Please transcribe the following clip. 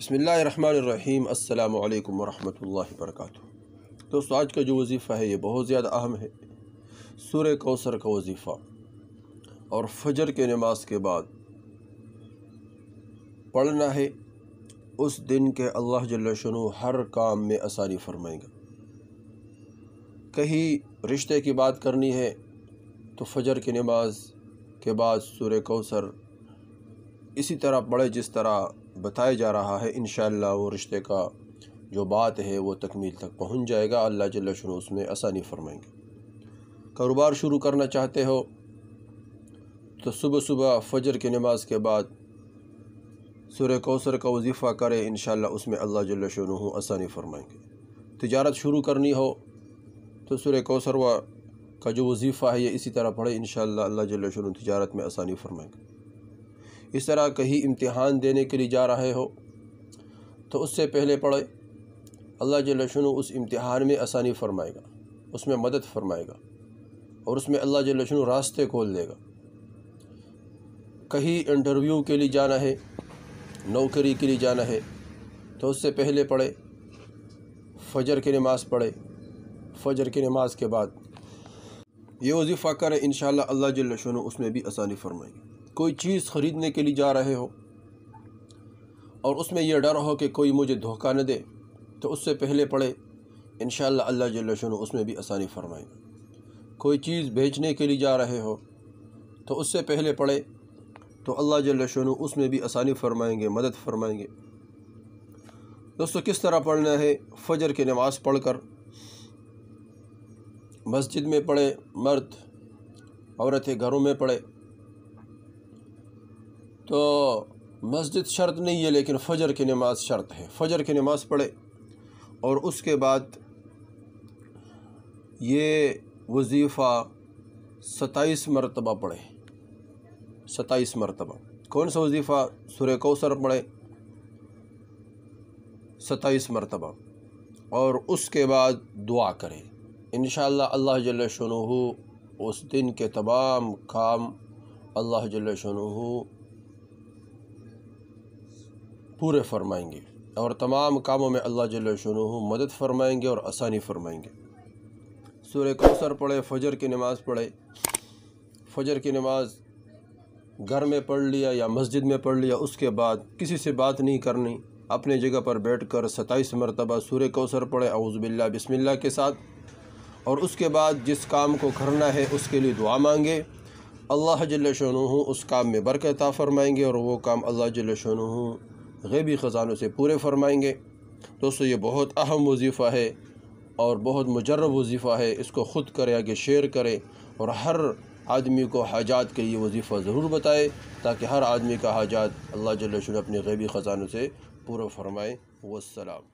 بسم اللہ الرحمن الرحیم۔ السلام علیکم ورحمۃ اللہ وبرکاتہ۔ دوستو، آج کا جو وظیفہ ہے یہ بہت زیادہ اہم ہے۔ سورہ کوثر کا وظیفہ اور فجر کے نماز کے بعد پڑھنا ہے۔ اس دن کے اللہ جل شانہ ہر کام میں آسانی فرمائیں گا۔ کہیں رشتے کی بات کرنی ہے تو فجر کی نماز کے بعد سورہ کوثر اسی طرح پڑھے جس طرح بتایا جا رہا ہے۔ انشاءاللہ وہ رشتے کا جو بات ہے وہ تکمیل تک پہنچ جائے گا۔ اللہ جل شانہ اس میں آسانی فرمائیں گے۔ کاروبار شروع کرنا چاہتے ہو تو صبح صبح فجر کی نماز کے بعد سورہ کوثر کا وظیفہ کرے، انشاءاللہ اس میں اللہ جل شانہ آسانی فرمائیں گے۔ تجارت شروع کرنی ہو تو سورہ کوثر کا جو وظیفہ ہے یہ اسی طرح پڑھے، انشاءاللہ اللہ جل شانہ تجارت میں آسانی فرمائیں گے۔ اس طرح کہیں امتحان دینے کے لیے جا رہے ہو تو اس سے پہلے پڑھے، اللہ جل شانہ اس امتحان میں آسانی فرمائے گا، اس میں مدد فرمائے گا اور اس میں اللہ جل شانہ راستے کھول دے گا۔ کہیں انٹرویو کے لیے جانا ہے، نوکری کے لیے جانا ہے تو اس سے پہلے پڑھے، فجر کی نماز پڑھے، فجر کی نماز کے بعد یہ وظیفہ کرے، انشاءاللہ اللہ جل شانہ اس میں بھی آسانی فرمائے گا۔ کوئی چیز خریدنے کے لیے جا رہے ہو اور اس میں یہ ڈر ہو کہ کوئی مجھے دھوکہ نہ دے تو اس سے پہلے پڑھے، انشاءاللہ اللہ جل شانہ اس میں بھی آسانی فرمائے گا۔ کوئی چیز بیچنے کے لیے جا رہے ہو تو اس سے پہلے پڑھے تو اللہ جل شانہ اس میں بھی آسانی فرمائیں گے، مدد فرمائیں گے۔ دوستو، کس طرح پڑھنا ہے؟ فجر کی نماز پڑھ کر مسجد میں پڑھے، مرد عورتیں گھروں میں پڑھے تو مسجد شرط نہیں ہے، لیکن فجر کی نماز شرط ہے۔ فجر کی نماز پڑھے اور اس کے بعد یہ وظیفہ 27 مرتبہ پڑھے، 27 مرتبہ۔ کون سا وظیفہ؟ سورہ کوثر پڑھے 27 مرتبہ اور اس کے بعد دعا کرے، انشاءاللہ اللہ جل شانہ اس دن کے تمام کام اللہ جل شانہ پورے فرمائیں گے اور تمام کاموں میں اللہ جل شانہ مدد فرمائیں گے اور آسانی فرمائیں گے۔ سورہ کوثر پڑھے، فجر کی نماز پڑھے، فجر کی نماز گھر میں پڑھ لیا یا مسجد میں پڑھ لیا، اس کے بعد کسی سے بات نہیں کرنی، اپنے جگہ پر بیٹھ کر 27 مرتبہ سورہ کوثر پڑھے اعوذ باللہ بسم اللہ کے ساتھ، اور اس کے بعد جس کام کو کرنا ہے اس کے لیے دعا مانگے، اللہ جل شانہ اس کام میں برکت عطا فرمائیں گے اور وہ کام اللہ جل شانہ غیبی خزانوں سے پورے فرمائیں گے۔ دوستو، یہ بہت اہم وظیفہ ہے اور بہت مجرب وظیفہ ہے۔ اس کو خود کرے، آگے شیئر کرے اور ہر آدمی کو حاجات کے یہ وظیفہ ضرور بتائے تاکہ ہر آدمی کا حاجات اللہ جل شانہ اپنے غیبی خزانوں سے پورا فرمائے۔ والسلام۔